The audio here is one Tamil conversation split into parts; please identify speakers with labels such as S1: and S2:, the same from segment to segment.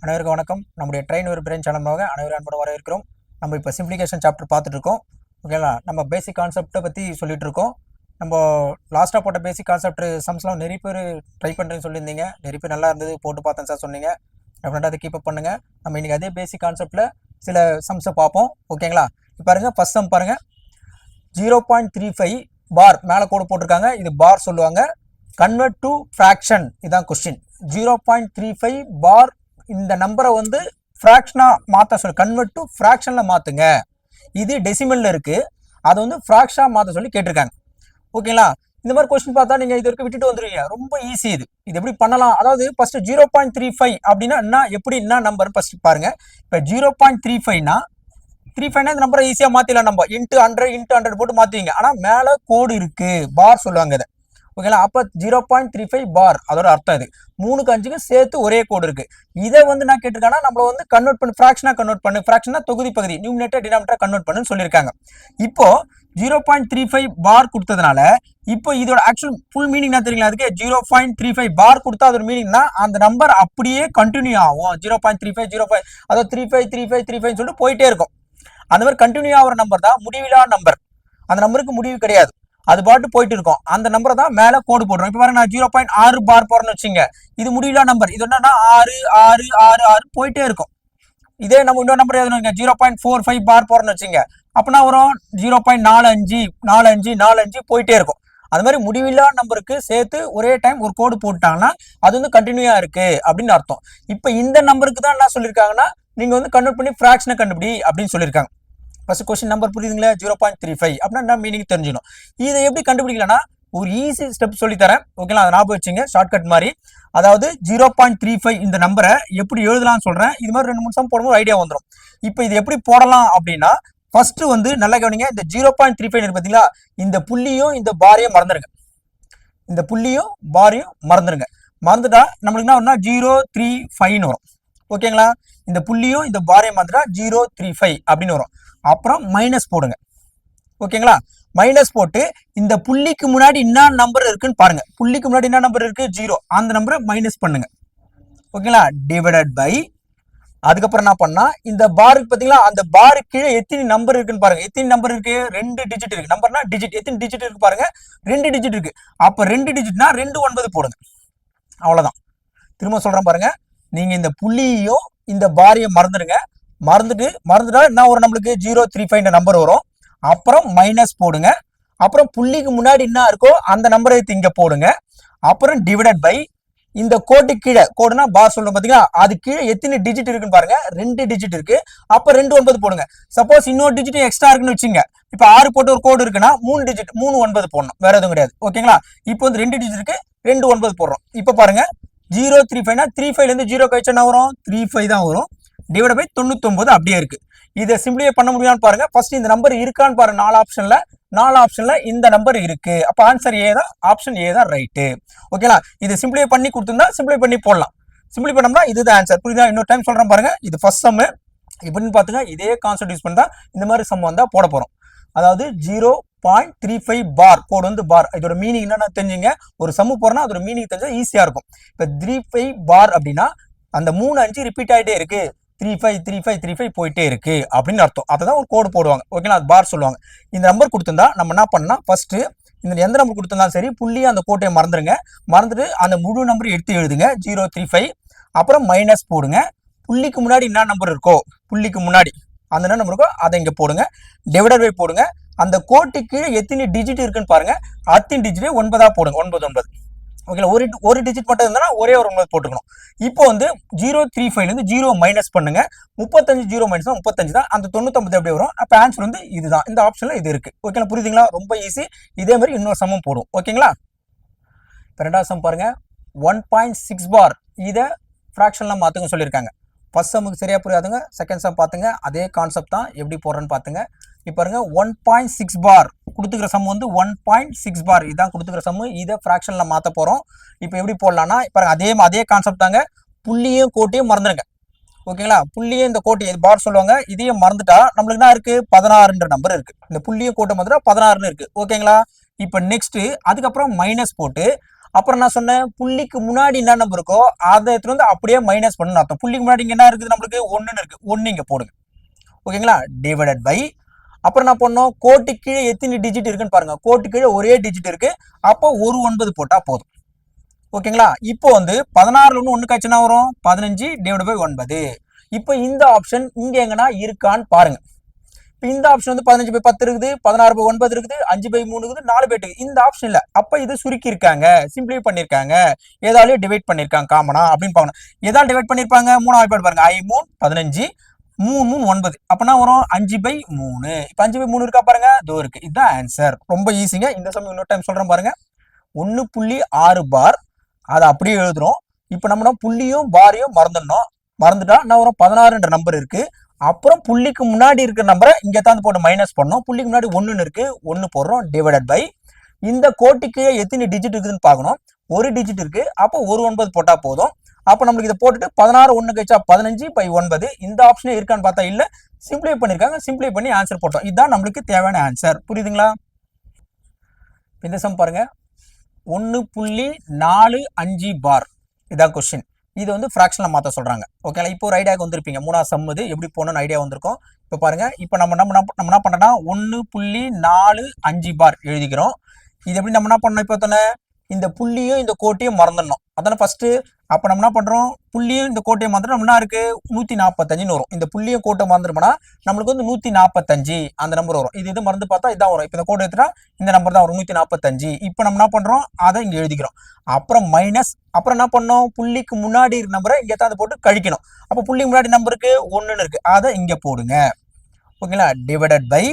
S1: அனைவருக்கும் வணக்கம். நம்முடைய ட்ரெயின் ஒரு பிரெயின் சேனலாக அனைவரும் அன்போடு வரவேற்கிறோம். நம்ம இப்போ சிம்பிளிகேஷன் சாப்டர் பார்த்துட்டு இருக்கோம். ஓகேங்களா? நம்ம பேசிக் கான்செப்டை பற்றி சொல்லிட்டு இருக்கோம். நம்ம லாஸ்ட்டாக போட்ட பேசிக் கான்செப்ட் சம்ஸ்லாம் நிறைய பேர் ட்ரை பண்ணுறேன்னு சொல்லியிருந்தீங்க. நிறைய பேர் நல்லா இருந்தது, போட்டு பார்த்தேன் சார் சொன்னீங்க. டெஃபினட்டாக அதை கீப் அப் பண்ணுங்கள். நம்ம இன்றைக்கி அதே பேசிக் கான்செப்டில் சில சம்ஸை பார்ப்போம். ஓகேங்களா? இப்போ பாருங்கள், ஃபஸ்ட் சம் பாருங்கள். 0.35 பார் மேலே கோடு போட்டிருக்காங்க. இது பார் சொல்லுவாங்க. கன்வெர்ட் டு ஃப்ராக்ஷன், இதுதான் கொஸ்டின். 0.35 பார் இந்த நம்பரை வந்து ஃப்ராக்ஷனா மாற்ற சொல்லி கன்வெர்ட் டு ஃப்ராக்ஷனில் மாற்றுங்க. இது டெசிமலில் இருக்குது, அதை வந்து ஃப்ராக்ஷனாக மாற்ற சொல்லி கேட்டிருக்காங்க. ஓகேங்களா? இந்த மாதிரி கொஸ்டின் பார்த்தா நீங்கள் இது வரைக்கும் விட்டுட்டு வந்துடுவீங்க. ரொம்ப ஈஸி இது. இது எப்படி பண்ணலாம்? அதாவது ஃபஸ்ட்டு 0.35 அப்படின்னா என்ன நம்பர் ஃபஸ்ட்டு பாருங்கள். இப்போ 0.35னா 35னா இந்த நம்பரை ஈஸியாக மாற்றிடலாம். நம்ம இன்ட்டு 100 போட்டு மாற்றுவீங்க. ஆனால் மேலே கோடு இருக்குது, பார் சொல்லுவாங்க இதை. ஓகேங்களா? அப்போ 0.35 பார், அதோட அர்த்தம் இது 3க்கு 5க்கு சேர்த்து ஒரே கோடு இருக்கு. இதை வந்து நான் கேட்டிருக்கேன்னா நம்மள வந்து கன்வெர்ட் பண்ணி ஃப்ராக்ஷனா கன்வெர்ட் பண்ணு, ஃப்ராக்ஷனா தொகுதி பகுதி, நியூமினேட்டர் டினாமினேட்டர் கன்வெர்ட் பண்ணுன்னு சொல்லியிருக்காங்க. இப்போ 0.35 பார் கொடுத்ததுனால இப்போ இதோட ஆக்சுவல் ஃபுல் மீனிங் என்ன தெரியுங்களா? அதுக்கு 0.35 பார் கொடுத்தா அதோட மீனிங்னா அந்த நம்பர் அப்படியே கண்டினியூ ஆகும். 0.35 0.5 அதாவது 35 சொல்லிட்டு போயிட்டே இருக்கும். அந்த மாதிரி கண்டினியூ ஆகிற நம்பர் தான் முடிவிலா நம்பர். அந்த நம்பருக்கு முடிவு கிடையாது, அது பாட்டு போயிட்டு இருக்கும். அந்த நம்பரை தான் மேலே கோடு போடுறோம். இப்போ பாருங்க, நான் 0.6 பார் போறேன்னு வச்சுங்க, இது முடியல நம்பர். இது என்னன்னா 6 6 6 6 போயிட்டே இருக்கும். இதே நம்ம இன்னொரு நம்பர் எழுதணும், 0.45 பார் போறேன்னு வச்சுங்க, அப்படின்னா வரும் 0.45 45 45 போயிட்டே இருக்கும். அது மாதிரி முடிவில்லா நம்பருக்கு சேர்த்து ஒரே டைம் ஒரு கோடு போட்டாங்கன்னா அது வந்து கண்டினியூயா இருக்கு அப்படின்னு அர்த்தம். இப்போ இந்த நம்பருக்கு தான் என்ன சொல்லியிருக்காங்கன்னா, நீங்க வந்து கன்வெர்ட் பண்ணி ஃப்ராக்ஷனை கண்டுபிடி அப்படின்னு சொல்லியிருக்காங்க. ஃபர்ஸ்ட் கொஸ்டின் நம்பர் புரியுதுங்களா? 0.35 அப்படின்னா மீனிங் தெரிஞ்சிடும். இதை எப்படி கண்டுபிடிக்கலன்னா ஒரு ஈஸி ஸ்டெப் சொல்லித்தரேன். ஓகேங்களா? அதை ஞாபகம் வச்சுங்க, ஷார்ட்கட் மாதிரி. அதாவது 0.35 இந்த நம்பரை எப்படி எழுதலாம்னு சொல்றேன். இது மாதிரி 2-3 சம் போடும்போது ஐடியா வந்துடும். இப்போ இது எப்படி போடலாம் அப்படின்னா, ஃபர்ஸ்ட் வந்து நல்லா கவனிங்க. இந்த 0.35 இருக்கு பார்த்தீங்களா, இந்த புள்ளியும் இந்த பாரையும் மறந்துடுங்க. இந்த புள்ளியும் பாரையும் மறந்துடுங்க. மறந்துட்டா நம்மளுக்கு என்ன வரும்னா 0.35 வரும். ஓகேங்களா? இந்த புள்ளியும் இந்த பாரையும் மறந்துட்டா 0.35 அப்படின்னு வரும். அப்புறம் மைனஸ் போடுங்க. ஓகேங்களா? மைனஸ் போட்டு இந்த புள்ளிக்கு முன்னாடி என்ன நம்பர் இருக்குன்னு பாருங்க. புள்ளிக்கு முன்னாடி என்ன நம்பர் இருக்கு? 0. அந்த நம்பரை மைனஸ் பண்ணுங்க. ஓகேங்களா? டிவைடட் பை, அதுக்கப்புறம் என்ன பண்ணா, இந்த பாருக்கு பாத்தீங்களா, அந்த பாருக்கு கீழே எத்தனை நம்பர் இருக்குன்னு பாருங்க. எத்தனை நம்பர் இருக்கு? 2 டிஜிட் இருக்கு. நம்பர்னா டிஜிட். எத்தனை டிஜிட் இருக்கு பாருங்க? 2 டிஜிட் இருக்கு. அப்ப 2 டிஜிட்னா 2 9 போடுங்க. அவ்வளவுதான். திரும்ப சொல்றேன் பாருங்க. நீங்க இந்த புள்ளியையும் இந்த பாரையும் மறந்துடுங்க. மறந்துட்டா என்ன ஒரு நம்மளுக்கு 0.35 நம்பர் வரும். அப்புறம் மைனஸ் போடுங்க. அப்புறம் புள்ளிக்கு முன்னாடி என்ன இருக்கோ அந்த நம்பரை இங்க போடுங்க. அப்புறம் டிவைடட் பை, இந்த கோட்டு கீழே, கோடுனா பார் சொல்றோம் பாத்தீங்களா, அது கீழே எத்தனை டிஜிட் இருக்குன்னு பாருங்க. 2 டிஜிட் இருக்கு. அப்ப 2 9 போடுங்க. சப்போஸ் இன்னொரு டிஜிட் எக்ஸ்ட்ரா இருக்குன்னு வச்சுங்க, இப்ப 6 போட்டு ஒரு கோடு இருக்குன்னா 3 டிஜிட் 3 9 போடணும், வேற எதுவும் கிடையாது. ஓகேங்களா? இப்போ வந்து 2 டிஜிட் இருக்கு, 2 9 போடுறோம். இப்ப பாருங்க, 0.35னா 35ல இருந்து 0 கழிச்சா என்ன வரும்? 35 தான் வரும். டிவைட் பை 99 அப்படியே இருக்கு. இதை சிம்பிளிஃபை பண்ண முடியுமான்னு பாருங்க. ஃபர்ஸ்ட் இந்த நம்பர் இருக்கான்னு பாருங்க. 4 ஆப்ஷன்ல இந்த நம்பர் இருக்கு. அப்ப ஆன்சர் ஏ தான், ஆப்ஷன் ஏ தான் ரைட்டு. ஓகேங்களா? இது சிம்பிளிஃபை பண்ணி கொடுத்துருந்தா சிம்பிளிஃபை பண்ணி போடலாம். சிம்பிளிஃபை பண்ணோம்னா இதுதான் ஆன்சர். புரியுதா? இன்னொரு டைம் சொல்றேன் பாருங்க. இது ஃபர்ஸ்ட் சம். இப்படின்னு பாத்துங்க, இதே கான்செப்ட் யூஸ் பண்ணா இந்த மாதிரி சம் வந்தா போட போறோம். அதாவது 0.35 பார், கோடு வந்து பார். இதோட மீனிங் என்னன்னா தெரிஞ்சுங்க. ஒரு சம்மு போறோம்னா அதோட மீனிங் தெரிஞ்சா ஈஸியா இருக்கும். இப்ப 35 பார் அப்படின்னா அந்த 3 5 ரிப்பீட் ஆயிட்டே இருக்கு. 35 போயிட்டே இருக்கு அப்படின்னு அர்த்தம். அதான் ஒரு கோடு போடுவாங்க. ஓகேங்களா? அது பார் சொல்லுவாங்க. இந்த நம்பர் கொடுத்திருந்தா நம்ம என்ன பண்ணா, ஃபர்ஸ்ட் இந்த எந்த நம்பர் கொடுத்திருந்தாலும் சரி, புள்ளியை அந்த கோட்டையை மறந்துடுங்க. மறந்துட்டு அந்த முழு நம்பர் எடுத்து எழுதுங்க, 0.35. அப்புறம் மைனஸ் போடுங்க. புள்ளிக்கு முன்னாடி என்ன நம்பர் இருக்கோ, புள்ளிக்கு முன்னாடி அந்த என்ன நம்பர் இருக்கோ அதை இங்க போடுங்க. டிவைடட் பை போடுங்க. அந்த கோட்டு கீழே எத்தனை டிஜிட் இருக்குன்னு பாருங்க. அத்தனை டிஜிட் 9 போடுங்க. 9 9. ஓகே, ஒரு டிஜிட் மட்டும் இருந்தா ஒரே ஒரு 9 போட்டுக்கணும். இப்போ வந்து 0.35ல இருந்து 0 மைனஸ் பண்ணுங்க. 35 0 மைனஸ் 35 தான். அந்த 99 எப்படி வரும்? அப்ப ஆன்சர் வந்து இதுதான். இந்த ஆப்ஷன்ல இது இருக்கு. ஓகேங்களா? புரியுதுங்களா? ரொம்ப ஈஸி. இதே மாதிரி இன்னொரு சமம் போடும். ஓகேங்களா? ரெண்டாவது சம் பாருங்க. 1.6 பார், இதை ஃப்ராக்ஷன்ல மாத்துங்க சொல்லியிருக்காங்க. ஃபர்ஸ்ட் சம்முக்கு சரியா புரியாதுங்க. செகண்ட் சம் பாத்துங்க, அதே கான்செப்ட் தான். எப்படி போடுறேன்னு பாத்துங்க. இப்போ பாருங்க, 1.6 பார் கொடுத்துக்கிற சம் வந்து 1.6 பார் இதான் கொடுத்துக்கிற சம். இதை ஃப்ராக்ஷன்ல மாத்த போறோம். இப்போ எப்படி போடலாம்னா, பாருங்க, அதே கான்செப்ட் தாங்க. புள்ளியும் கோட்டையும் மறந்துடுங்க. ஓகேங்களா? புள்ளியும் இந்த கோட்டை பார் சொல்லுவாங்க. இதையும் மறந்துட்டா நம்மளுக்கு என்ன இருக்கு? 16ன்ற நம்பர் இருக்கு. இந்த புள்ளியும் கோட்டை மறந்துட்டா 16ன்னு இருக்கு. ஓகேங்களா? இப்போ நெக்ஸ்ட் அதுக்கப்புறம் மைனஸ் போட்டு அப்புறம் நான் சொன்னேன் புள்ளிக்கு முன்னாடி என்ன நம்பர் இருக்கோ அதை எடுத்துட்டு வந்து அப்படியே மைனஸ் பண்ணணும் அர்த்தம். புள்ளிக்கு முன்னாடி இங்க என்ன இருக்குது நம்மளுக்கு 1ன்னு இருக்கு, 1 இங்க போடுங்க. ஓகேங்களா, டிவைடட் பை அப்புறம் என்ன பண்ணோம், கோட்டு கீழே எத்தனை டிஜிட் இருக்குன்னு பாருங்க. கோட்டு கீழே ஒரே டிஜிட் இருக்கு, அப்போ ஒரு 9 போட்டா போதும். ஓகேங்களா, இப்போ வந்து 16ல ஒன்று 1 காய்ச்சுனா வரும் 15 டிவைட் பை 9. இப்போ இந்த ஆப்ஷன் இங்க எங்கன்னா இருக்கான்னு பாருங்க. இப்போ இந்த ஆப்ஷன் வந்து 15 பை 10 இருக்குது, 16 பை 9 இருக்குது, 5 பை 3 இருக்குது, 4 பை 8. இந்த ஆப்ஷன் இல்ல, அப்ப இது சுருக்கி இருக்காங்க, சிம்பிளை பண்ணிருக்காங்க, ஏதாலையும் டிவைட் பண்ணிருக்காங்க காமனா அப்படின்னு பாக்கணும். ஏதாவது டிவைட் பண்ணிருப்பாங்க, 3 வாய்ப்பாடு பாருங்க, 5 3 15 3 3 9, அப்பனா வரும் 5 பை 3. இப்போ 5 பை 3 இருக்கா பாருங்க, இதோ இருக்கு. இதுதான் ஆன்சர். ரொம்ப ஈஸிங்க. இந்த சமயம் இன்னொரு டைம் சொல்றேன் பாருங்க. 1.6 பார் அதை அப்படியே எழுதுறோம். இப்போ நம்ம புள்ளியும் பாரையும் மறந்துட்டா நான் வரும் 16ன்ற நம்பர் இருக்கு. அப்புறம் புள்ளிக்கு முன்னாடி இருக்கிற நம்பரை இங்க தான் போட்டு மைனஸ் பண்ணோம். புள்ளிக்கு முன்னாடி 1 இருக்கு, 1 போடுறோம், டிவைடட் பை இந்த கோட்டுக்கு எத்தனை டிஜிட் இருக்குதுன்னு பார்க்கணும். ஒரு டிஜிட் இருக்கு, அப்போ ஒரு 9 போட்டா போதும். அப்போ நம்மளுக்கு இதை போட்டுட்டு 16 1 கழிச்சா 15 பை 9. இந்த ஆப்ஷனே இருக்கான்னு பார்த்தா இல்ல, சிம்பிளை பண்ணிருக்காங்க. சிம்பிளை பண்ணி ஆன்சர் போட்டோம். இதுதான் நம்மளுக்கு தேவையான ஆன்சர். புரியுதுங்களா? இந்த சம் பாருங்க, 1.45 பார். இதான் கொஸ்டின். இது வந்து ஃப்ராக்ஷன்ல மாற்ற சொல்றாங்க. ஓகேங்களா, இப்போ ஒரு ஐடியாவுக்கு வந்திருப்பீங்க. 3ஆவது சம் இது எப்படி போகணும்னு ஐடியா வந்திருக்கும். இப்போ பாருங்க, இப்போ நம்ம என்ன பண்ணோம்னா 1.45 பார் எழுதிக்கிறோம். இது எப்படி நம்ம என்ன பண்ணணும், இப்போ தானே இந்த புள்ளியும் இந்த கோட்டையும் மறந்துடணும். அதானே ஃபர்ஸ்ட். அப்போ நம்ம என்ன பண்றோம், புள்ளியும் இந்த கோட்டையும் மறந்துடும். நம்ம என்ன இருக்கு 145ன்னு வரும். இந்த புள்ளியும் கோட்டை மறந்துடும்னா நம்மளுக்கு வந்து 145 அந்த நம்பர் வரும். இது மறந்து பார்த்தா இதான் வரும். இப்போ இந்த கோட்டை எடுத்துட்டா இந்த நம்பர் தான் வரும், 145. இப்போ நம்ம என்ன பண்றோம், அதை இங்க எழுதிக்கிறோம். அப்புறம் மைனஸ், அப்புறம் என்ன பண்ணோம், புள்ளிக்கு முன்னாடி இருக்க நம்பரை இங்க தான் போட்டு கழிக்கணும். அப்போ புள்ளிக்கு முன்னாடி நம்பருக்கு 1ன்னு இருக்கு, அதை இங்க போடுங்க. ஓகேங்களா, டிவைடட் பை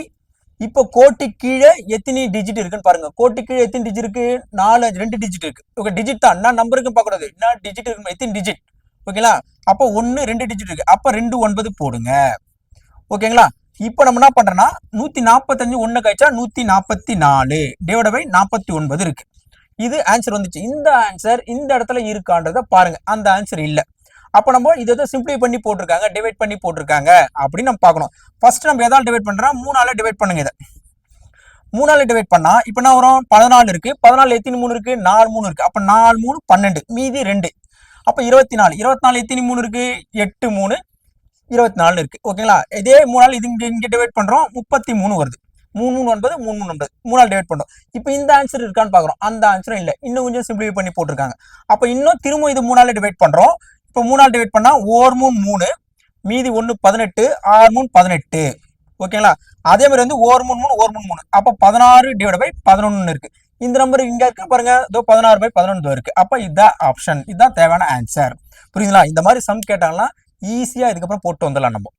S1: இப்போ கோட்டு கீழே எத்தனை டிஜிட் இருக்குன்னு பாருங்க. கோட்டு கீழே எத்தனை டிஜிட் இருக்கு, 4 2 டிஜிட் இருக்கு. ஓகே, டிஜிட் தான், என்ன நம்பருக்கு பார்க்கக்கூடாது, என்ன டிஜிட் இருக்கு, எத்தனை டிஜிட். ஓகேங்களா, அப்போ 1 2 டிஜிட் இருக்கு, அப்போ 2 9 போடுங்க. ஓகேங்களா, இப்போ நம்ம என்ன பண்றோம்னா 145 1 கழிச்சா 144 டிவைட் பை 49 இருக்கு. இது ஆன்சர் வந்துச்சு. இந்த ஆன்சர் இந்த இடத்துல இருக்கான்றத பாருங்க. அந்த ஆன்சர் இல்ல. அப்போ நம்ம இதை சிம்பிளை பண்ணி போட்டிருக்காங்க, டிவைட் பண்ணி போட்டிருக்காங்க அப்படின்னு நம்ம பார்க்கணும். ஃபர்ஸ்ட் நம்ம எதாவது டிவைட் பண்றோம், 3ஆல டிவைட் பண்ணுங்க. இதை 3ஆல டிவைட் பண்ணா இப்போ என்ன வரும், 14 இருக்கு. 14 எத்தனை 3 இருக்கு, 4 3 இருக்கு. அப்போ 4 3 12, மீதி 2. அப்போ 24. 24 எத்தனை 3 இருக்கு, 8 3 24 இருக்கு. ஓகேங்களா, இதே 3ஆல் இது இங்க டிவைட் பண்றோம், 33 வருது. 3 3 9 3 3 9, 3ஆல் டிவைட் பண்றோம். இப்போ இந்த ஆன்சர் இருக்கான்னு பாக்குறோம். அந்த ஆன்சரும் இல்ல, இன்னும் கொஞ்சம் சிம்பிளை பண்ணி போட்டிருக்காங்க. அப்போ இன்னும் திரும்ப இது 3ஆல டிவைட் பண்றோம். இப்போ 3ஆல் டிவைட் பண்ணா 1 3 3, மீதி 1 18, 6 3 18. ஓகேங்களா, அதே மாதிரி வந்து 1 3 3 1 3 3, அப்போ 16 டிவைட் பை 11 இருக்கு. இந்த நம்பர் இங்க இருக்கு பாருங்க, 16 பை 11 இருக்கு. அப்ப இதுதான் ஆப்ஷன், இதுதான் தேவையான ஆன்சர். புரியுதுங்களா? இந்த மாதிரி சம் கேட்டாங்கன்னா ஈஸியா இதுக்கப்புறம் போட்டு வந்துடலாம். நம்ம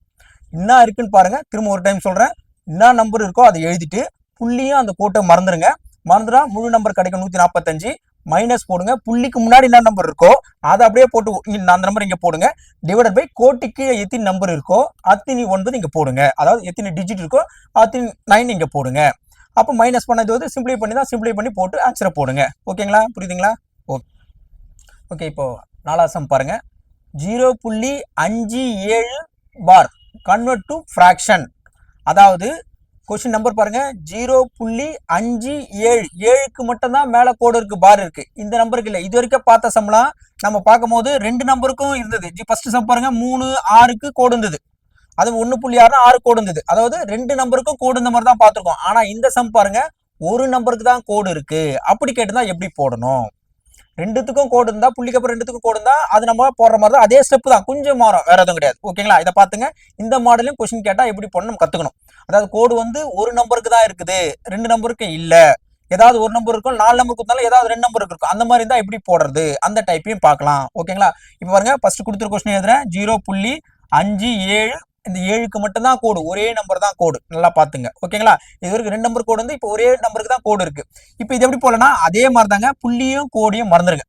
S1: என்ன இருக்குன்னு பாருங்க, திரும்ப ஒரு டைம் சொல்றேன். என்ன நம்பர் இருக்கோ அதை எழுதிட்டு புள்ளியும் அந்த கோட்டை மறந்துடுங்க. மறந்துடா முழு நம்பர் கிடைக்கும் 145. மைனஸ் போடுங்க, புள்ளிக்கு முன்னாடி என்ன நம்பர் இருக்கோ அதை அப்படியே போட்டு அந்த நம்பர் இங்க போடுங்க. டிவைடட் பை கோட்டுக்கு எத்தனை நம்பர் இருக்கோ அத்தனை 9 இங்க போடுங்க. அதாவது எத்தனை டிஜிட் இருக்கோ அத்தனை 9 இங்க போடுங்க. அப்போ மைனஸ் பண்ணது வந்து சிம்பிளை பண்ணி தான், சிம்பிளை பண்ணி போட்டு ஆன்சரை போடுங்க. ஓகேங்களா, புரியுதுங்களா? Okay okay. இப்போ 4ஆவது சம் பாருங்க. 0.57 பார் கன்வெர்ட் டு ஃப்ராக்ஷன். அதாவது கொஸ்டின் நம்பர் பாருங்க, 0.57, 7க்கு மட்டும் தான் மேல கோடு இருக்கு, பார் இருக்கு. இந்த நம்பருக்கு இல்ல. இது வரைக்கும் பார்த்த சம்லாம் நம்ம பார்க்கும் போது 2 நம்பருக்கும் இருந்தது. ஃபர்ஸ்ட் சம் பாருங்க, 3 6க்கு கோடு இருந்தது. அது 1.6 6 கோடு இருந்தது. அதாவது 2 நம்பருக்கும் கோடு இந்த மாதிரி தான் பார்த்துருக்கோம். ஆனா இந்த சம் பாருங்க, ஒரு நம்பருக்கு தான் கோடு இருக்கு. அப்படி கேட்டுதான் எப்படி போடணும். 2த்துக்கும் கோடு இருந்தா, புள்ளிக்கு அப்புறம் 2த்துக்கும் கோடு இருந்தா அது நம்ம போடுற மாதிரி தான். அதே ஸ்டெப் தான், கொஞ்சம் மாறும், வேற எதுவும் கிடையாது. ஓகேங்களா, இதை பாத்துங்க. இந்த மாடலையும் கொஸ்டின் கேட்டா எப்படி போடணும் நம்ம கத்துக்கணும். அதாவது கோடு வந்து ஒரு நம்பருக்கு தான் இருக்குது, 2 நம்பருக்கு இல்ல. ஏதாவது ஒரு நம்பர் இருக்கும், 4 நம்பருக்கு இருந்தாலும் ஏதாவது 2 நம்பருக்கு இருக்கும். அந்த மாதிரி இருந்தா எப்படி போடுறது, அந்த டைப்பையும் பார்க்கலாம். ஓகேங்களா, இப்போ பாருங்க, ஃபர்ஸ்ட் கொடுத்துருக்க கொஸ்டின் எழுதுறேன். 0.57, இந்த 7க்கு மட்டும் தான் கோடு, ஒரே நம்பர் தான் கோடு. நல்லா பாத்துங்க. ஓகேங்களா, இது வரைக்கும் 2 நம்பர் கோடு வந்து இப்போ ஒரே நம்பருக்கு தான் கோடு இருக்கு. இப்போ இது எப்படி போலனா அதே மாதிரி தாங்க, புள்ளியும் கோடையும் மறந்துருங்க.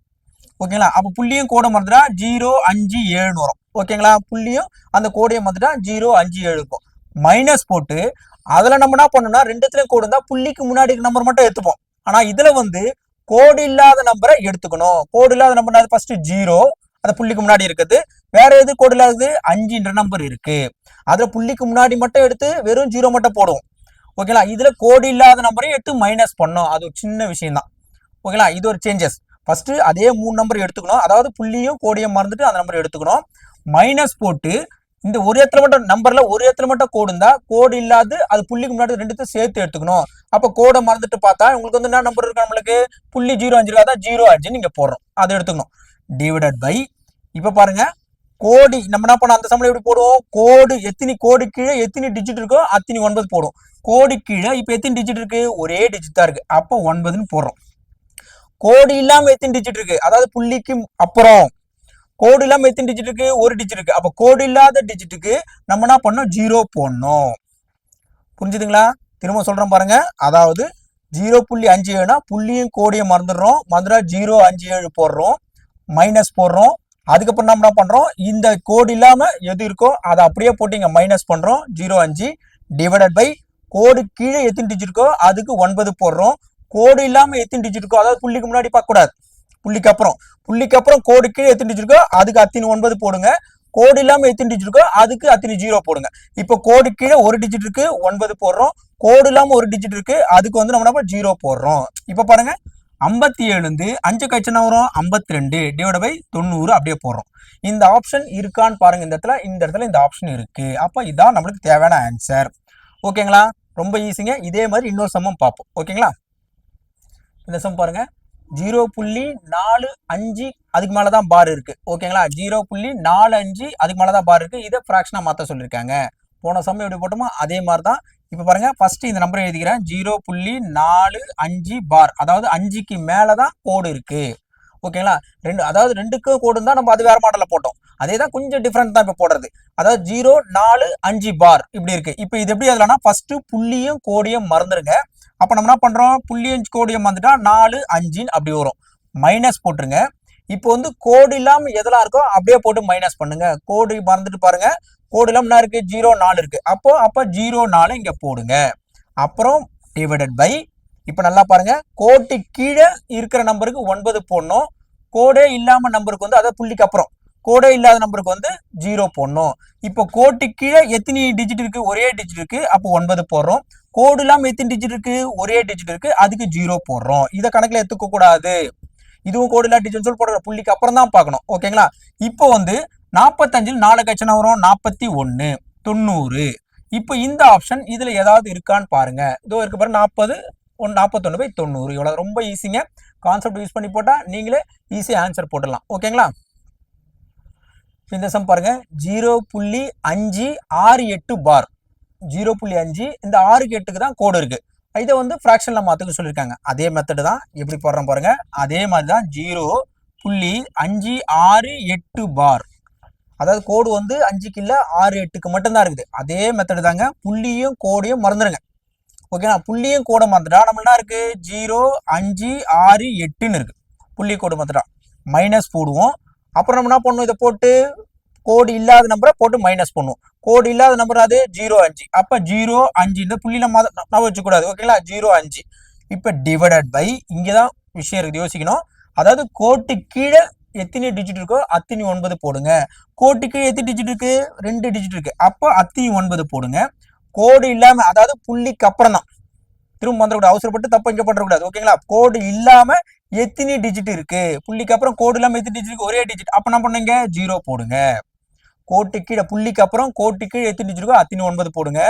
S1: ஓகேங்களா, அப்ப புள்ளியும் கோடை மறந்துட்டா 057 வரும். ஓகேங்களா, புள்ளியும் அந்த கோடையை மறந்துட்டா 057 இருக்கும். மைனஸ் போட்டு அதுல நம்ம என்ன பண்ணணும்னா, 2த்துலயும் கோடு இருந்தா புள்ளிக்கு முன்னாடி நம்பர் மட்டும் எடுத்துப்போம். ஆனா இதுல வந்து கோடு இல்லாத நம்பரை எடுத்துக்கணும். கோடு இல்லாத நம்பர் ஃபர்ஸ்ட் 0, அந்த புள்ளிக்கு முன்னாடி இருக்குது. வேற எது கோடு இல்லாதது, 5ன்ற நம்பர் இருக்கு. அதுல புள்ளிக்கு முன்னாடி மட்டும் எடுத்து வெறும் 0 மட்டும் போடுவோம். ஓகேங்களா, இதுல கோடு இல்லாத நம்பரையும் எடுத்து மைனஸ் பண்ணோம். அது ஒரு சின்ன விஷயம் தான். ஓகேங்களா, இது ஒரு சேஞ்சஸ். ஃபர்ஸ்ட் அதே 3 நம்பர் எடுத்துக்கணும். அதாவது புள்ளியும் கோடியும் மறந்துட்டு அந்த நம்பர் எடுத்துக்கணும். மைனஸ் போட்டு இந்த ஒரு இடத்துல மட்டும் நம்பர்ல ஒரு இடத்துல மட்டும் கோடு இருந்தா கோடு இல்லாது அது புள்ளிக்கு முன்னாடி ரெண்டுத்தையும் சேர்த்து எடுத்துக்கணும். அப்ப கோடை மறந்துட்டு பார்த்தா உங்களுக்கு வந்து என்ன நம்பர் இருக்கு, நம்மளுக்கு புள்ளி 0.5 இருக்கா, 0.5 நீங்க போடுறோம், அதை எடுத்துக்கணும். டிவைடட் பை இப்ப பாருங்க கோடி நம்ம என்ன பண்ண அந்த சமயம் எப்படி போடுவோம், கோடு எத்தனை கோடு கீழே எத்தனை டிஜிட் இருக்கோ அத்தனை 9 போடும். கோடி கீழே இப்ப எத்தனை டிஜிட் இருக்கு, ஒரே டிஜிட் தான் இருக்கு, அப்போ 9ன்னு போடுறோம். கோடு இல்லாம எத்தனை டிஜிட் இருக்கு, அதாவது புள்ளிக்கு அப்புறம் கோடு இல்லாம எத்தனை டிஜிட் இருக்கு, ஒரு டிஜிட் இருக்கு. அப்ப கோடு இல்லாத டிஜிட்டுக்கு நம்ம என்ன பண்ணோம், 0 போடணும். புரிஞ்சுதுங்களா? திரும்ப சொல்றேன் பாருங்க. அதாவது 0.57னா புள்ளியும் கோடியும் மறந்துடுறோம், மறந்துடா 0.57 போடுறோம், மைனஸ் போடுறோம். அதுக்கப்புறம் நம்ம என்ன பண்றோம், இந்த கோடு இல்லாம எது இருக்கோ அதை அப்படியே போட்டு இங்க மைனஸ் பண்றோம், 0.5 டிவைடட் பை கோடு கீழே எத்தனை டிஜிட் இருக்கோ அதுக்கு 9 போடுறோம். கோடு இல்லாம எத்தனை டிஜிட் இருக்கோ, அதாவது புள்ளிக்கு முன்னாடி பார்க்க கூடாது, புள்ளிக்கு அப்புறம் கோடு கீழே எத்தனை டிஜிட் இருக்கோ அதுக்கு அத்தனை 9 போடுங்க. கோடு இல்லாம எத்தனை டிஜிட் இருக்கோ அதுக்கு அத்தனை 0 போடுங்க. இப்போ கோடு கீழே ஒரு டிஜிட் இருக்கு 9 போடுறோம், கோடு இல்லாம ஒரு டிஜிட் இருக்கு அதுக்கு வந்து நம்ம 0 போடுறோம். இப்ப பாருங்க 57 5 கழிச்சு என்ன வரும், 52 டிவைட் பை 90 அப்படியே போடுறோம். இந்த ஆப்ஷன் இருக்கான்னு பாருங்க. இந்த இடத்துல இந்த ஆப்ஷன் இருக்கு. அப்ப இதான் நம்மளுக்கு தேவையான ஆன்சர். ஓகேங்களா? ரொம்ப ஈஸிங்க. இதே மாதிரி இன்னொரு சம்மம் பார்ப்போம். ஓகேங்களா? இந்த சம் பாருங்க 0.45 அதுக்கு மேலதான் பார் இருக்கு. ஓகேங்களா? 0.45 அதுக்கு மேலதான் பார் இருக்கு. இதை ஃபிராக்ஷனா மாத்த சொல்லியிருக்காங்க. போன சமயம் எப்படி போட்டோமோ அதே மாதிரி தான். இப்ப பாருங்க ஃபர்ஸ்ட் இந்த நம்பரை எழுதிக்கிறேன், 0.45 பார், அதாவது 5க்கு மேலதான் கோடு இருக்கு. ஓகேங்களா? அதாவது 2க்கு கோடு இருந்தா நம்ம அது வேற மாடல்ல போட்டோம். அதே தான், கொஞ்சம் டிஃபரெண்ட் தான் இப்ப போடுறது. அதாவது 0.45 பார் இப்படி இருக்கு. இப்ப இது எப்படி எழுதலாம்னா ஃபர்ஸ்ட் புள்ளியும் கோடியும் மறந்துருங்க. அப்ப நம்ம என்ன பண்றோம், புள்ளியும் கோடியும் வந்துட்டா 4 5 அப்படி வரும். மைனஸ் போட்டுருங்க. இப்போ வந்து கோடு இல்லாம எதெல்லாம் இருக்கோ அப்படியே போட்டு மைனஸ் பண்ணுங்க. கோடு மறந்துட்டு பாருங்க, கோடு இல்லாம என்ன இருக்கு, 0.4 இருக்கு. அப்போ 0.4 இங்க போடுங்க. அப்புறம் டிவைடட் பை இப்ப நல்லா பாருங்க, கோட்டு கீழே இருக்கிற நம்பருக்கு 9 போடணும். கோடே இல்லாம நம்பருக்கு வந்து, அதாவது புள்ளிக்கு அப்புறம் கோடே இல்லாத நம்பருக்கு வந்து 0 போடணும். இப்போ கோட்டு கீழே எத்தனை டிஜிட் இருக்கு, ஒரே டிஜிட் இருக்கு, அப்போ 9 போடுறோம். கோடு இல்லாம எத்தனை டிஜிட் இருக்கு, ஒரே டிஜிட் இருக்கு, அதுக்கு 0 போடுறோம். இதை கணக்குல எடுத்துக்க கூடாது. இதுவும் கோடு இல்லா டிஜிட் சொல்லி போடுற புள்ளிக்கு அப்புறம் தான் பார்க்கணும். ஓகேங்களா? இப்போ வந்து 45 4 கழிச்சுனா வரும் 41 90. இப்போ இந்த ஆப்ஷன் இதுல ஏதாவது இருக்கான்னு பாருங்க. இதோ இருக்கு பாருங்க, 41/90. இவ்வளவு ரொம்ப ஈஸிங்க. கான்செப்ட் யூஸ் பண்ணி போட்டா நீங்களே ஈஸியா ஆன்சர் போட்டுடலாம். ஓகேங்களா? இந்த சம் பாருங்க 0.568 பார், 0.5 இந்த 6க்கு 8க்கு தான் கோடு இருக்கு. இதை வந்து ஃபிராக்ஷன்ல மாத்துக்க சொல்லியிருக்காங்க. அதே மெத்தட் தான், எப்படி போடுறோம் பாருங்க. அதே மாதிரி தான் 0.568 பார், அதாவது கோடு வந்து 5க்கு இல்ல 6 8க்கு மட்டும்தான் இருக்குது. அதே மெத்தட் தாங்க. புள்ளியும் கோடையும் மறந்துடுங்க. ஓகேங்களா? புள்ளியும் கோடை மறந்துட்டா நம்ம என்ன இருக்கு, 0 5 6 8ன்னு இருக்கு. புள்ளி கோடு மறந்துட்டா மைனஸ் போடுவோம். அப்புறம் நம்ம என்ன பண்ணணும், இதை போட்டு கோடு இல்லாத நம்பரை போட்டு மைனஸ் பண்ணுவோம். கோடு இல்லாத நம்பர் அது 0.5. அப்ப 0.5 இந்த புள்ளியில நான் வச்சுக்கூடாது. ஓகேங்களா? 0.5. இப்ப டிவைடட் பை இங்கதான் விஷயம் இருக்கு, யோசிக்கணும். அதாவது கோட்டு கீழே எத்தனை டிஜிட் இருக்கோ அத்தனை 9 போடுங்க. கோட்டு கீழே எத்தனை டிஜிட் இருக்கு, 2 டிஜிட் இருக்கு, அப்ப அத்தனை 9 போடுங்க. கோடு இல்லாம, அதாவது புள்ளிக்கு அப்புறம் தான், திரும்ப வந்துடக்கூடாது, அவசரப்பட்டு தப்பு இங்க பண்ணக்கூடாது. ஓகேங்களா? கோடு இல்லாம எத்தனை டிஜிட் இருக்கு, புள்ளிக்கு அப்புறம் கோடு இல்லாம எத்தனை டிஜிட் இருக்கு, ஒரே டிஜிட், அப்ப என்ன பண்ணுங்க, 0 போடுங்க. கோட்டு கீழே புள்ளிக்கு அப்புறம் கோட்டு கீழே எத்தனை டிஜிட் இருக்கோ அத்தனை 9 போடுங்க.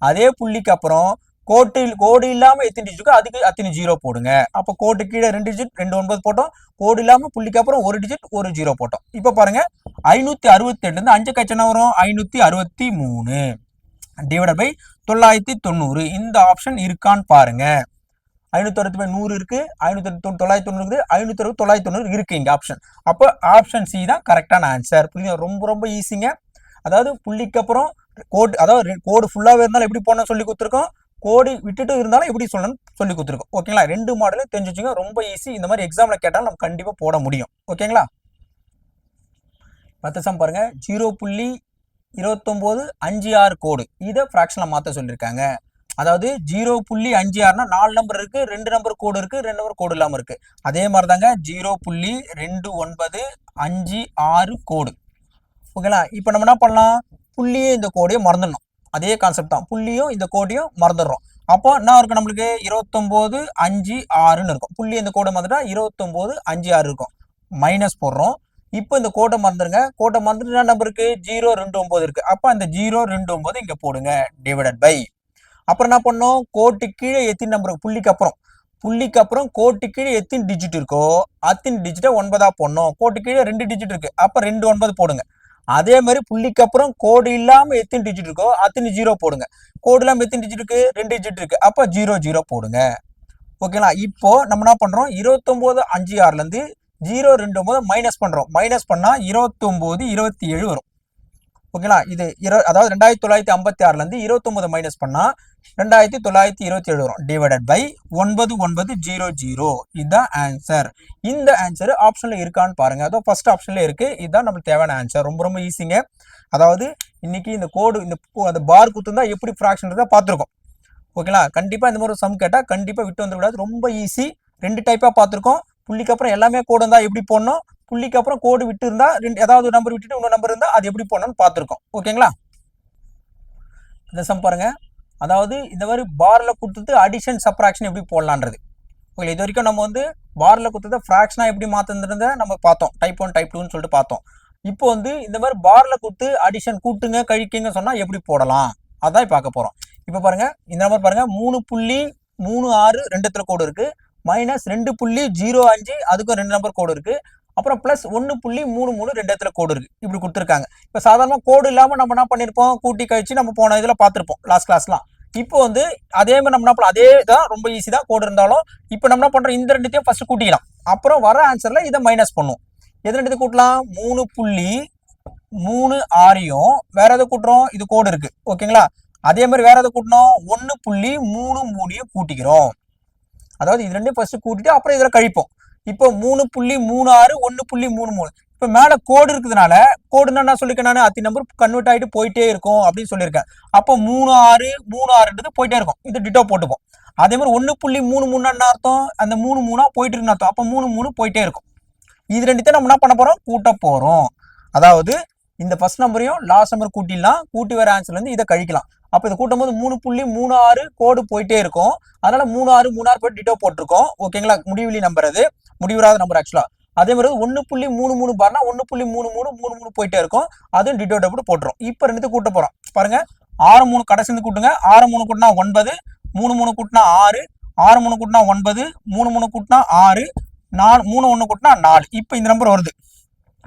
S1: அதே புள்ளிக்கு அப்புறம் கோடு இல்லாம எத்தனை டிஜிட் இருக்கோ அதுக்கு அத்தனை 0 போடுங்க. அப்ப கோட்டு கீழே 2 டிஜிட் 2 9 போட்டோம், கோடு இல்லாம புள்ளிக்கு அப்புறம் ஒரு டிஜிட் ஒரு 0 போட்டோம். இப்ப பாருங்க 568 5 கழிச்சுனா வரும் 563 டிவைடட் பை 990. இந்த ஆப்ஷன் இருக்கான்னு பாருங்க. 560/100 இருக்கு, 990 இருக்குது, 560 இருக்கு இங்க ஆப்ஷன். அப்போ ஆப்ஷன் சி தான் கரெக்டான ஆன்சர். புரியுது? ரொம்ப ரொம்ப ஈஸிங்க. அதாவது புள்ளிக்கு அப்புறம் கோடு, அதாவது கோடு ஃபுல்லாவே இருந்தாலும் எப்படி போன சொல்லி கொடுத்துருக்கோம், கோடு விட்டுட்டு இருந்தாலும் எப்படி சொல்லணும்னு சொல்லி கொடுத்துருக்கோம். ஓகேங்களா? 2 மாடலும் தெரிஞ்சு வச்சுங்க, ரொம்ப ஈஸி. இந்த மாதிரி எக்ஸாம்ல கேட்டாலும் நம்ம கண்டிப்பா போட முடியும். ஓகேங்களா? மற்ற சம் பாருங்க 0.2956 கோடு, இதை ஃபிராக்ஷன்ல மாத்த சொல்லியிருக்காங்க. அதாவது 0.56னா 4 நம்பர் இருக்கு, 2 நம்பர் கோடு இருக்கு, 2 நம்பர் கோடு இல்லாம இருக்கு. அதே மாதிரி தாங்க 0.2956 கோடு. ஓகேங்களா? இப்போ நம்ம என்ன பண்ணலாம், புள்ளியும் இந்த கோடையும் மறந்துடணும். அதே கான்செப்ட் தான், புள்ளியும் இந்த கோடையும் மறந்துடுறோம். அப்போ என்ன இருக்கும் நம்மளுக்கு 29 5 6ன்னு இருக்கும். புள்ளி இந்த கோடை மறந்துட்டா 29 5 6 இருக்கும். மைனஸ் போடுறோம். இப்போ இந்த கோட்டை மறந்துடுங்க. கோட்டை மறந்துட்டு என்ன நம்பர் இருக்கு? 029 இருக்கு. அப்போ அந்த 029 இங்க போடுங்க. Divided by. அப்புறம் என்ன பண்ணோம்? கோட்டு கீழே எத்தனை நம்பர் புள்ளிக்கு அப்புறம் கோட்டு கீழே எத்தனை டிஜிட் இருக்கோ அத்தனை டிஜிட்டை 9ஆ போடணும். கோட்டு கீழே 2 டிஜிட் இருக்கு. அப்ப 2 9 போடுங்க. அதே மாதிரி புள்ளிக்கு அப்புறம் கோடு இல்லாம எத்தனை டிஜிட் இருக்கோ அத்தனை 0 போடுங்க. கோடு இல்லாம எத்தனை டிஜிட் இருக்கு? 2 டிஜிட் இருக்கு. அப்ப 0 0 போடுங்க. ஓகேங்களா? இப்போ நம்ம என்ன பண்றோம்? 29 5 6ல இருந்து 029 மைனஸ் பண்றோம். மைனஸ் பண்ணா 29 27 வரும். ஓகேங்களா? இது அதாவது 2956ல இருந்து 29 மைனஸ் பண்ணா 2927 வரும். Divided by 9900. இதுதான் ஆன்சர். இந்த ஆன்சர் ஆப்ஷன்ல இருக்கான்னு பாருங்க. அதோ ஃபர்ஸ்ட் ஆப்ஷன்ல இருக்கு. இதுதான் நமக்கு தேவையான ஆன்சர். ரொம்ப ரொம்ப ஈஸிங்க. அதாவது இன்னைக்கு இந்த கோடு அந்த பார் குத்துந்தா எப்படி ஃபிராக்ஷன் பார்த்துருக்கோம். ஓகேங்களா? கண்டிப்பா இந்த மாதிரி சம் கேட்டா கண்டிப்பா விட்டு வந்துவிடாது. ரொம்ப ஈஸி. 2 டைப்பா பார்த்துருக்கோம். புள்ளிக்கு அப்புறம் எல்லாமே கோடு இருந்தா எப்படி போடணும், புள்ளிக்கு அப்புறம் கோடு விட்டு இருந்தா ஏதாவது ஒரு நம்பர் விட்டுட்டு இன்னொரு நம்பர் இருந்தா அது எப்படி போடணும்னு பார்த்துருக்கோம். ஓகேங்களா? இந்த சம் பாருங்க. அதாவது இந்த மாதிரி பார்ல கொடுத்துட்டு அடிஷன் சப்ராக்ஷன் எப்படி போடலான்றது. ஓகே, இது வரைக்கும் நம்ம வந்து பார்ல கொடுத்தத ஃப்ராக்ஷனா எப்படி மாத்துறத நம்ம பார்த்தோம். டைப் 1 டைப் 2ன்னு சொல்லிட்டு பார்த்தோம். இப்போ வந்து இந்த மாதிரி பார்ல கொடுத்து அடிஷன் கூட்டுங்க கழிக்குங்க சொன்னா எப்படி போடலாம் அதான் பார்க்க போறோம். இப்போ பாருங்க, இந்த நம்பர் பாருங்க 3.36 ரெண்டுத்துல கோடு இருக்கு. மைனஸ் 2.05 அதுக்கும் 2 நம்பர் கோடு இருக்கு. அப்புறம் பிளஸ் 1.33 ரெண்டு இடத்துல கோடு இருக்கு. இப்படி கொடுத்துருக்காங்க. இப்போ சாதாரண கோடு இல்லாம நம்ம என்ன பண்ணிருப்போம்? கூட்டி கழிச்சு நம்ம போன இதுல பார்த்துருப்போம் லாஸ்ட் கிளாஸ்லாம். இப்போ வந்து அதே மாதிரி நம்ம என்ன அதே தான், ரொம்ப ஈஸி தான் கோடு இருந்தாலும். இப்போ நம்ம என்ன பண்றோம்? இந்த ரெண்டுத்தையும் ஃபர்ஸ்ட் கூட்டிக்கலாம். அப்புறம் வர ஆன்சர்ல இதை மைனஸ் பண்ணும். எது ரெண்டு கூட்டலாம்? 3.36 வேற எதை கூட்டுறோம்? இது கோடு இருக்கு. ஓகேங்களா? அதே மாதிரி வேற எதை கூட்டணும்? 1.33 கூட்டிக்கிறோம். அதாவது இது ரெண்டும் ஃபர்ஸ்ட் கூட்டிட்டு அப்புறம் இதுல கழிப்போம். இப்போ 3.36 1.33. இப்போ மேல கோடு இருக்கிறதுனால கோடுன்னா என்ன சொல்லிருக்கேன் நான்? அத்தி நம்பர் கன்வெர்ட் ஆகிட்டு போயிட்டே இருக்கும் அப்படின்னு சொல்லியிருக்கேன். அப்போ 36 போயிட்டே இருக்கும். இது டிட்டோ போட்டுப்போம். அதே மாதிரி 1.33 என்ன அர்த்தம்? அந்த 3 போயிட்டு இருக்குன்னு அர்த்தம். அப்போ 3 போயிட்டே இருக்கும். இது ரெண்டுத்தையும் நம்ம என்ன பண்ண போறோம்? கூட்ட போறோம். அதாவது இந்த ஃபர்ஸ்ட் நம்பரையும் லாஸ்ட் நம்பர் கூட்டிடலாம். கூட்டி வர ஆன்சர்ல இருந்து இதை கழிக்கலாம். அப்போ இதை கூட்டும் போது 3.36 கோடு போயிட்டே இருக்கும். அதனால 36 போயிட்டு டிட்டோ போட்டிருக்கோம். ஓகேங்களா? முடிவிலி நம்பர், அது முடிவுறாத நம்பர் ஆக்சுவலா. அதே மாதிரி 1.33 பார்னா 1.33 போயிட்டே இருக்கும். அதுவும் டிட்டோ டபுள் போட்டுரும். இப்போ ரெண்டு கூட்ட போறோம். பாருங்க, 6 3 கடைசி கூட்டுங்க. 6 3 கூட்டினா 9, 3 3 கூட்டினா 6, 6 3 கூட்டினா 9, 3 3 கூட்டினா 6, 3 1 கூட்டினா 4. இப்போ இந்த நம்பர் வருது.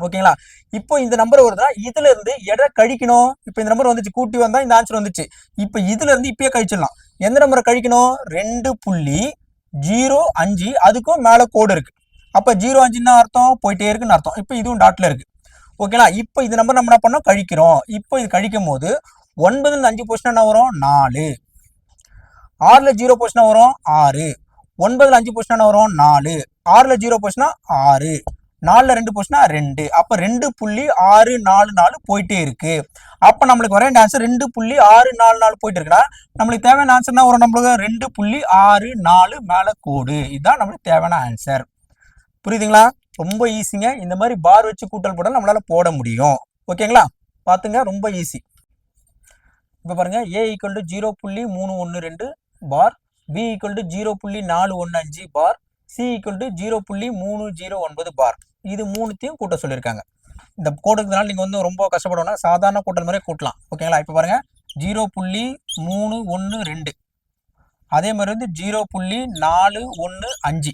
S1: ஓகேங்களா? இப்போ இந்த நம்பர் வருதுன்னா இதுல இருந்து எடை கழிக்கணும். இப்போ இந்த நம்பர் வந்துச்சு, கூட்டி வந்தா இந்த ஆன்சர் வந்துச்சு. இப்போ இதுல இருந்து இப்பயே கழிச்சிடலாம். எந்த நம்பரை கழிக்கணும்? 2.05 அதுக்கும் மேல கோடு இருக்கு. அப்ப 0.5 அர்த்தம் போயிட்டே இருக்குன்னு அர்த்தம். இப்போ இதுவும் டாட்ல இருக்கு. ஓகேங்களா? இப்போ இந்த நம்பர் நம்ம என்ன பண்ணோம்? கழிக்கிறோம். இப்போ இது கழிக்கும் போது 9 5 போச்சுன்னா என்ன வரும்? 4. 6ல 0 போச்சுன்னா வரும் 6. 9ல 5 போச்சுன்னா என்ன வரும்? 4. 6ல 0 போச்சுன்னா 6. 4ல 2 போச்சுன்னா 2. அப்ப 2.644 போயிட்டே இருக்கு. அப்ப நம்மளுக்கு வர ஆன்சர் 2.644 போயிட்டு இருக்குன்னா நம்மளுக்கு தேவையான ஆன்சர் என்ன வரும்? நம்மளுக்கு 2.64 மேல கோடு. இதுதான் நம்மளுக்கு தேவையான ஆன்சர். புரியுதுங்களா? ரொம்ப ஈஸிங்க. இந்த மாதிரி பார் வச்சு கூட்டல் போட்டால் நம்மளால போட முடியும். ஓகேங்களா? பாத்துங்க, ரொம்ப ஈஸி. இப்ப பாருங்க, a = 0.312 bar, b = 0.415 bar, c = 0.309 பார். இது மூணுத்தையும் கூட்ட சொல்லியிருக்காங்க. இந்த கோடுக்குனால நீங்க வந்து ரொம்ப கஷ்டப்படணும். சாதாரண கூட்டல் முறையை கூட்டலாம். ஓகேங்களா? இப்ப பாருங்க, 0.312, அதே மாதிரி வந்து 0.415,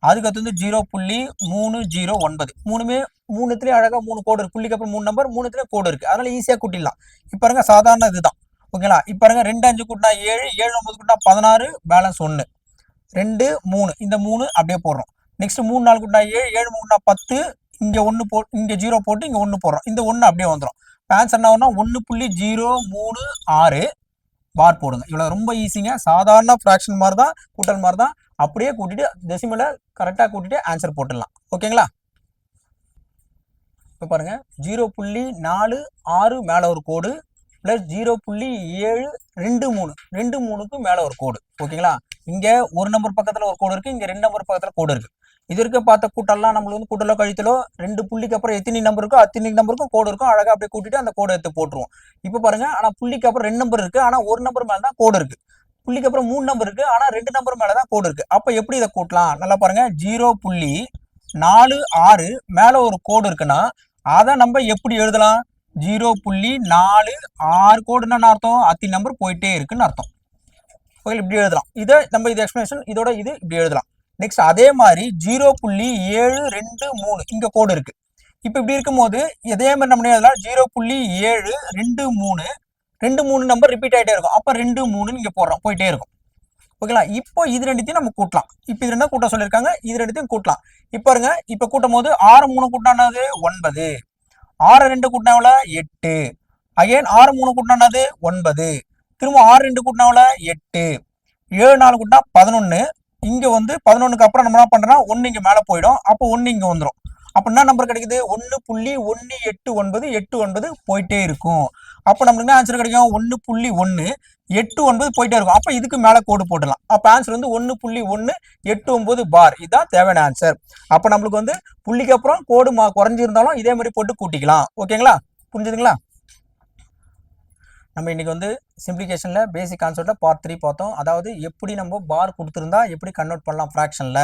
S1: அதுக்கடுத்து வந்து 0.309. மூணுத்துலயும் அழகா 3 கோடு இருக்கு. புள்ளிக்கு அப்புறம் 3 நம்பர், மூணுத்துலயும் கோடு இருக்கு. அதனால ஈஸியா கூட்டிடலாம். இப்ப பாருங்க, சாதாரண இதுதான். ஓகேங்களா? இப்ப பாருங்க, 2 5 கூட்டினா 7, 7 9 கூட்டினா 16, பேலன்ஸ் 1, 2 3, இந்த 3 அப்படியே போடுறோம். நெக்ஸ்ட் 3 4 கூட்டினா 7, 7 3 10, இங்க 1 போட்டு, இங்க 0 போட்டு, இங்க 1 போடுறோம். இந்த 1 அப்படியே வந்துடும். ஆன்சர் என்ன வரும்னா 1.036 பார் போடுங்க. இவ்வளவு ரொம்ப ஈஸிங்க. சாதாரண ஃபிராக்ஷன் மாதிரி தான், கூட்டல் மாதிரி தான். அப்படியே கூட்டிட்டு டெசிமலை கரெக்டா கூட்டிட்டு ஆன்சர் போட்டுடலாம். ஓகேங்களா? இப்ப பாருங்க, 0.46 மேல ஒரு கோடு பிளஸ் 0.723 மேல ஒரு கோடு. ஓகேங்களா? இங்க ஒரு நம்பர் பக்கத்துல ஒரு கோடு இருக்கு, இங்க 2 நம்பர் பக்கத்துல கோடு இருக்கு. இது இருக்க பார்த்த கூட்டெல்லாம் நம்மளுக்கு வந்து கூட்டலோ கழித்தலோ 2 புள்ளிக்கு அப்புறம் எத்தனை நம்பர் இருக்கோ அத்தனை நம்பருக்கும் கோடு இருக்கும். அழகா அப்படியே கூட்டிட்டு அந்த கோடை எடுத்து போட்டுருவோம். இப்ப பாருங்க, ஆனா புள்ளிக்கு அப்புறம் 2 நம்பர் இருக்கு, ஆனா ஒரு நம்பர் மேல தான் கோடு இருக்கு. புள்ளிக்கு அப்புறம் 3 நம்பர் இருக்கு, ஆனா 2 நம்பர் மேல தான் கோடு இருக்கு. அப்ப எப்படி இதை கூட்டலாம்? நல்லா பாருங்க, 0.46 மேல ஒரு கோடு இருக்குன்னா அதை நம்ம எப்படி எழுதலாம்? 0.46 கோடுன்னு அர்த்தம், அத்தி நம்பர் போயிட்டே இருக்குன்னு அர்த்தம். இப்படி எழுதலாம். இதை நம்ம இது எக்ஸ்பிளனேஷன், இதோட இது இப்படி எழுதலாம். நெக்ஸ்ட் அதே மாதிரி 0.723 இங்க கோடு இருக்கு. இப்ப இப்படி இருக்கும்போது இதே மாதிரி நம்ம எழுதலாம் 0.723 2 3 நம்பர் ரிப்பீட் ஆகிட்டே இருக்கும். அப்போ 2 3 இங்கே போடுறோம், போயிட்டே இருக்கும். ஓகேங்களா? இப்போ இது ரெண்டுத்தையும் நம்ம கூட்டலாம். இப்போ இது ரெண்டும் கூட்ட சொல்லியிருக்காங்க, இது ரெண்டுத்தையும் கூட்டலாம். இப்போ பாருங்க, இப்போ கூட்டும் போது 6 3 கூட்டானது 9, 6 2 கூட்டினாவில் 8, அகைன் 6 3 கூட்டினானது 9, திரும்ப 6 2 கூட்டினாவில் 8, 7 4 கூட்டினா 11. இங்கே வந்து 11க்கு அப்புறம் நம்ம என்ன பண்ணுறோம்னா 1 இங்கே மேலே போயிடும். அப்போ 1 இங்கே வந்துடும். அப்போ என்ன நம்பர் கிடைக்குது? 1.189 போயிட்டே இருக்கும். அப்போ நம்மளுக்கு என்ன ஆன்சர் கிடைக்கும்? 1.189 போயிட்டே இருக்கும். அப்போ இதுக்கு மேலே கோடு போடலாம். அப்போ ஆன்சர் வந்து 1.189 பார். இதுதான் தேவையான ஆன்சர். அப்போ நம்மளுக்கு வந்து புள்ளிக்கு அப்புறம் கோடு குறைஞ்சிருந்தாலும் இதே மாதிரி போட்டு கூட்டிக்கலாம். ஓகேங்களா? புரிஞ்சுதுங்களா? நம்ம இன்னைக்கு வந்து சிம்பிளிகேஷன்ல பேசிக் கான்செப்ட்ல பார்ட் 3 பார்த்தோம். அதாவது எப்படி நம்ம பார் கொடுத்துருந்தா எப்படி கன்வெர்ட் பண்ணலாம் ஃப்ராக்ஷன்ல,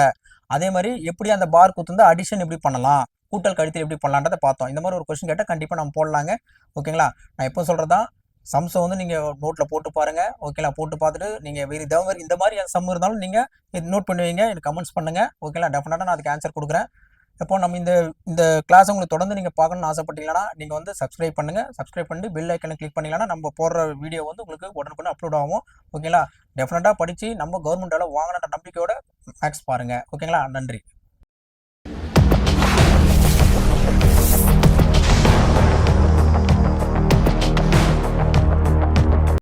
S1: அதே மாதிரி எப்படி அந்த பார் கொடுத்துருந்தா அடிஷன் எப்படி பண்ணலாம், கூட்டல் கழித்தல் எப்படி பண்ணலான்றதை பார்த்தோம். இந்த மாதிரி ஒரு கொஸ்டின் கேட்டால் கண்டிப்பாக நம்ம போடலாங்க. ஓகேங்களா? நான் எப்போ சொல்கிறதா, சம்ஸை வந்து நீங்கள் நோட்டில் போட்டு பாருங்கள். ஓகேங்களா? போட்டு பார்த்துட்டு நீங்கள் வேறு இந்த மாதிரி சம் இருந்தாலும் நீங்கள் நோட் பண்ணுவீங்க, எனக்கு கமெண்ட்ஸ் பண்ணுங்கள். ஓகேங்களா? டெஃபினட்டாக நான் அதுக்கு ஆன்சர் கொடுக்குறேன். இப்போ நம்ம இந்த கிளாஸ் உங்களுக்கு தொடர்ந்து நீங்கள் பார்க்கணும்னு ஆசைப்பட்டீங்கன்னா நீங்கள் வந்து சப்ஸ்கிரைப் பண்ணுங்கள். சப்ஸ்கிரைப் பண்ணி பெல் ஐக்கனை கிளிக் பண்ணிங்கன்னா நம்ம போடுற வீடியோ வந்து உங்களுக்கு உடனுக்குன்னு அப்லோட் ஆகும். ஓகேங்களா? டெஃபினட்டாக படித்து நம்ம கவர்மெண்ட் வேலை வாங்கின நம்பிக்கையோட மேக்ஸ் பாருங்கள். ஓகேங்களா? நன்றி.